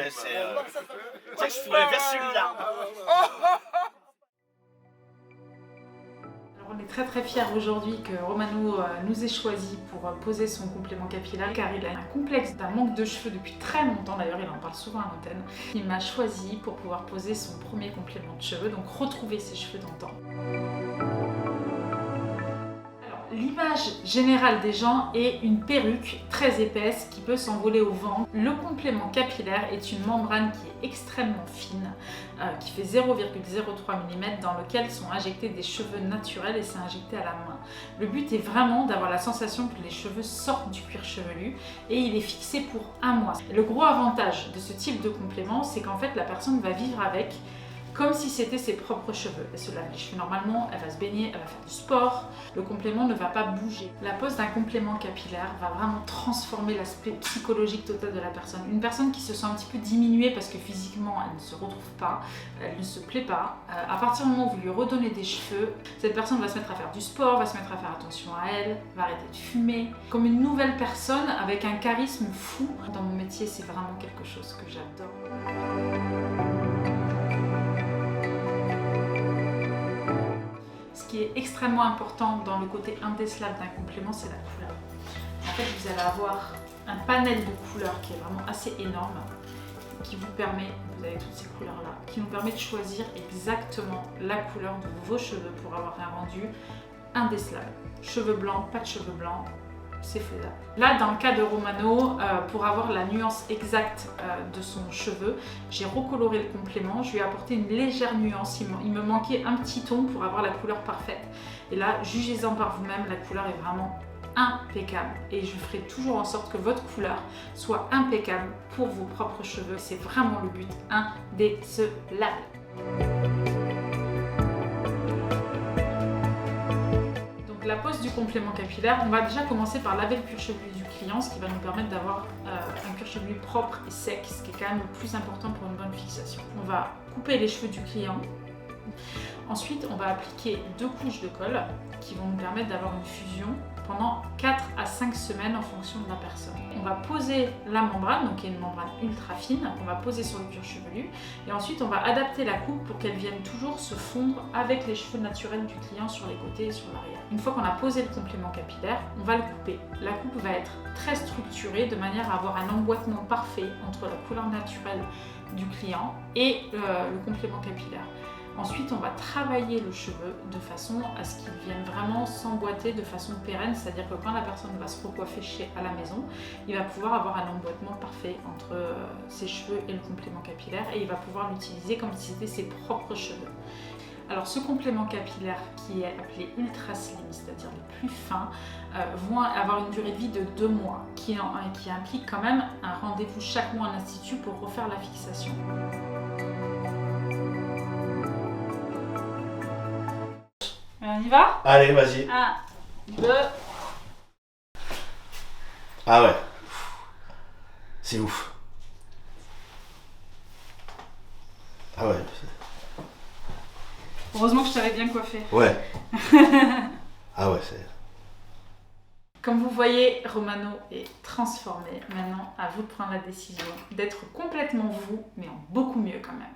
mais c'est... Tu sais que je voulais faire celui-là. On est très fiers aujourd'hui que Romano nous ait choisi pour poser son complément capillaire car il a un complexe d'un manque de cheveux depuis très longtemps, d'ailleurs il en parle souvent à l'antenne. Il m'a choisi pour pouvoir poser son premier complément de cheveux, donc retrouver ses cheveux d'antan. L'image générale des gens est une perruque très épaisse qui peut s'envoler au vent. Le complément capillaire est une membrane qui est extrêmement fine, qui fait 0,03 mm, dans lequel sont injectés des cheveux naturels et c'est injecté à la main. Le but est vraiment d'avoir la sensation que les cheveux sortent du cuir chevelu et il est fixé pour 1 mois. Le gros avantage de ce type de complément, c'est qu'en fait la personne va vivre avec comme si c'était ses propres cheveux. Elle se lave les cheveux normalement, elle va se baigner, elle va faire du sport, le complément ne va pas bouger. La pose d'un complément capillaire va vraiment transformer l'aspect psychologique total de la personne. Une personne qui se sent un petit peu diminuée parce que physiquement elle ne se retrouve pas, elle ne se plaît pas, à partir du moment où vous lui redonnez des cheveux, cette personne va se mettre à faire du sport, va se mettre à faire attention à elle, va arrêter de fumer, comme une nouvelle personne avec un charisme fou. Dans mon métier, c'est vraiment quelque chose que j'adore. Ce qui est extrêmement important dans le côté indécelable d'un complément, c'est la couleur. En fait, vous allez avoir un panel de couleurs qui est vraiment assez énorme, qui vous permet, vous avez toutes ces couleurs-là, qui nous permet de choisir exactement la couleur de vos cheveux pour avoir un rendu indécelable. Cheveux blancs, pas de cheveux blancs, c'est faisable. Là, dans le cas de Romano, pour avoir la nuance exacte de son cheveu, j'ai recoloré le complément, je lui ai apporté une légère nuance, il me manquait un petit ton pour avoir la couleur parfaite. Et là, jugez-en par vous-même, la couleur est vraiment impeccable. Et je ferai toujours en sorte que votre couleur soit impeccable pour vos propres cheveux. C'est vraiment le but, indécelable. La pose du complément capillaire, on va déjà commencer par laver le cuir chevelu du client, ce qui va nous permettre d'avoir un cuir chevelu propre et sec, ce qui est quand même le plus important pour une bonne fixation. On va couper les cheveux du client. Ensuite, on va appliquer 2 couches de colle qui vont nous permettre d'avoir une fusion pendant 4 à 5 semaines en fonction de la personne. On va poser la membrane, donc qui est une membrane ultra fine, on va poser sur le cuir chevelu et ensuite on va adapter la coupe pour qu'elle vienne toujours se fondre avec les cheveux naturels du client sur les côtés et sur l'arrière. Une fois qu'on a posé le complément capillaire, on va le couper. La coupe va être très structurée de manière à avoir un emboîtement parfait entre la couleur naturelle du client et le complément capillaire. Ensuite, on va travailler le cheveu de façon à ce qu'il vienne vraiment s'emboîter de façon pérenne, c'est-à-dire que quand la personne va se recoiffer à la maison, il va pouvoir avoir un emboîtement parfait entre ses cheveux et le complément capillaire et il va pouvoir l'utiliser comme si c'était ses propres cheveux. Alors ce complément capillaire qui est appelé Ultra Slim, c'est-à-dire les plus fins, vont avoir une durée de vie de 2 mois, qui implique quand même un rendez-vous chaque mois à l'institut pour refaire la fixation. On y va? Allez, vas-y. 1, 2. Ah ouais. C'est ouf. Ah ouais. Heureusement que je t'avais bien coiffé. Ouais. Ah ouais, c'est... Comme vous voyez, Romano est transformé. Maintenant, à vous de prendre la décision d'être complètement vous, mais en beaucoup mieux quand même.